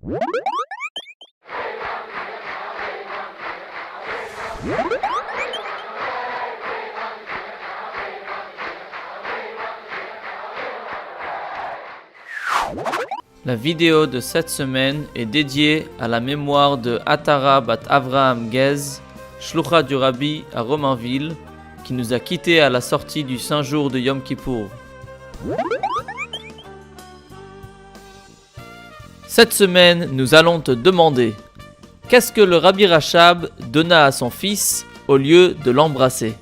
La vidéo de cette semaine est dédiée à la mémoire de Atara Bat Avraham Gez, Shlucha du Rabbi à Romainville, qui nous a quittés à la sortie du Saint Jour de Yom Kippour. Cette semaine, nous allons te demander qu'est-ce que le Rabbi Rachab donna à son fils au lieu de l'embrasser.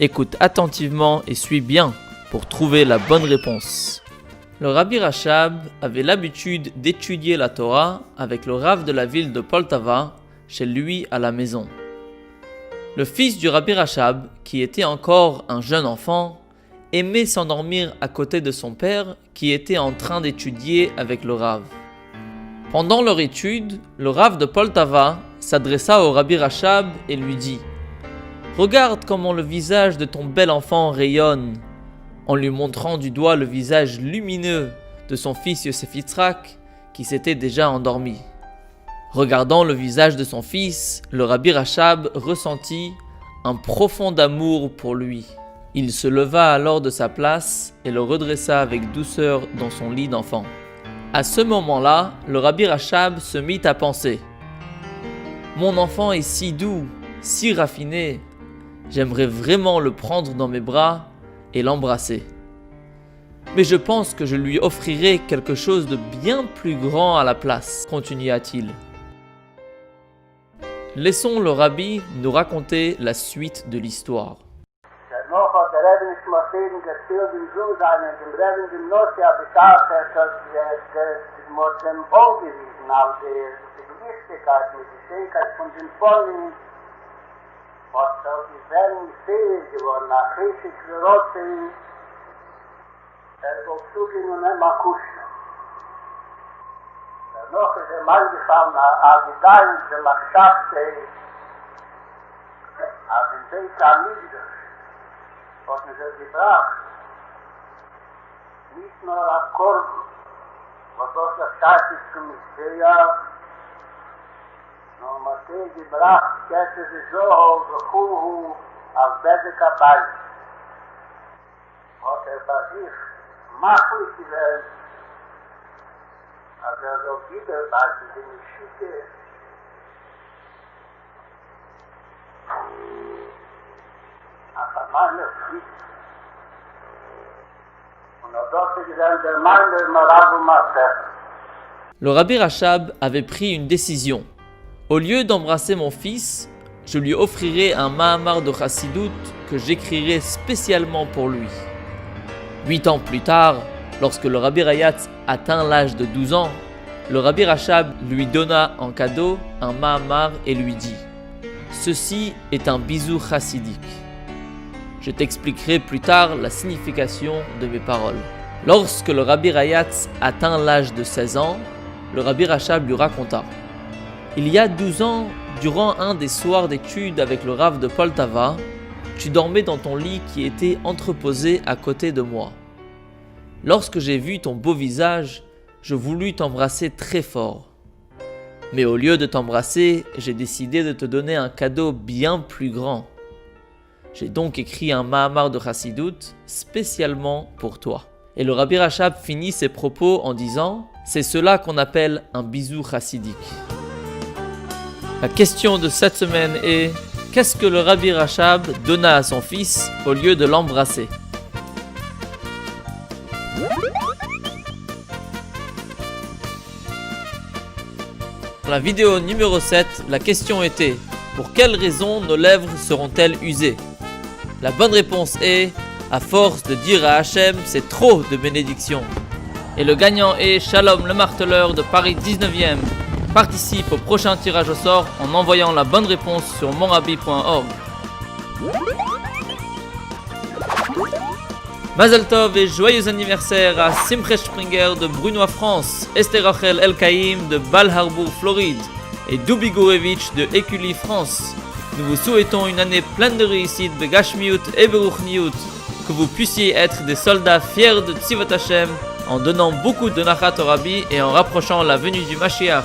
Écoute attentivement et suis bien pour trouver la bonne réponse. Le Rabbi Rachab avait l'habitude d'étudier la Torah avec le Rav de la ville de Poltava, chez lui à la maison. Le fils du Rabbi Rachab, qui était encore un jeune enfant, aimait s'endormir à côté de son père qui était en train d'étudier avec le Rav. Pendant leur étude, le Rav de Poltava s'adressa au Rabbi Rachab et lui dit « Regarde comment le visage de ton bel enfant rayonne !» en lui montrant du doigt le visage lumineux de son fils Yosef Yitzhak qui s'était déjà endormi. Regardant le visage de son fils, le Rabbi Rachab ressentit un profond amour pour lui. Il se leva alors de sa place et le redressa avec douceur dans son lit d'enfant. À ce moment-là, le Rabbi Rachab se mit à penser « Mon enfant est si doux, si raffiné, j'aimerais vraiment le prendre dans mes bras et l'embrasser. Mais je pense que je lui offrirai quelque chose de bien plus grand à la place, continua-t-il. Laissons le Rabbi nous raconter la suite de l'histoire. Was soll die Welt sehen geworden, nach Geschick der Rosse, soll zugehen und einmal kuschen. Danach ist mal gefallen, als die Geist der Machschaft, als in Beit Amigdash, was mir so gebracht, nicht nur als Korb, was das Scheiß ist für mich, ja, no matei gebracht, kette de zohol, de kuhu, als bedde kapai. Wat bei sich machlich gewesen, als so wieder bei den Schicke. Aber meine Friede. Und dort ist der Meiner Marabu Maser. Le Rabbi Rachab avait pris une décision. Au lieu d'embrasser mon fils, je lui offrirai un Mahamar de Chassidut que j'écrirai spécialement pour lui. 8 ans plus tard, lorsque le Rabbi Rayatz atteint l'âge de 12 ans, le Rabbi Rachab lui donna en cadeau un Mahamar et lui dit « Ceci est un bisou chassidique. Je t'expliquerai plus tard la signification de mes paroles. » Lorsque le Rabbi Rayatz atteint l'âge de 16 ans, le Rabbi Rachab lui raconta « Il y a 12 ans, durant un des soirs d'études avec le Rav de Poltava, tu dormais dans ton lit qui était entreposé à côté de moi. Lorsque j'ai vu ton beau visage, je voulus t'embrasser très fort. Mais au lieu de t'embrasser, j'ai décidé de te donner un cadeau bien plus grand. J'ai donc écrit un Mahamar de Chassidut spécialement pour toi. » Et le Rabbi Rachab finit ses propos en disant « C'est cela qu'on appelle un bisou chassidique. » La question de cette semaine est « Qu'est-ce que le Rabbi Rachab donna à son fils au lieu de l'embrasser ?» Dans la vidéo numéro 7, la question était « Pour quelles raisons nos lèvres seront-elles usées ?» La bonne réponse est « À force de dire à Hachem, c'est trop de bénédictions. » Et le gagnant est Shalom le marteleur de Paris 19e. Participe au prochain tirage au sort en envoyant la bonne réponse sur monrabbi.org. Mazel Tov et joyeux anniversaire à Simche Springer de Brunois France, Esther Rachel Elkaïm de Bal Harbour Floride et Doubi Gourevitch de Écully France. Nous vous souhaitons une année pleine de réussite, Begashmiut et Beruchniut, que vous puissiez être des soldats fiers de Tzivot Hashem en donnant beaucoup de nachat au Rabbi et en rapprochant la venue du Mashiach.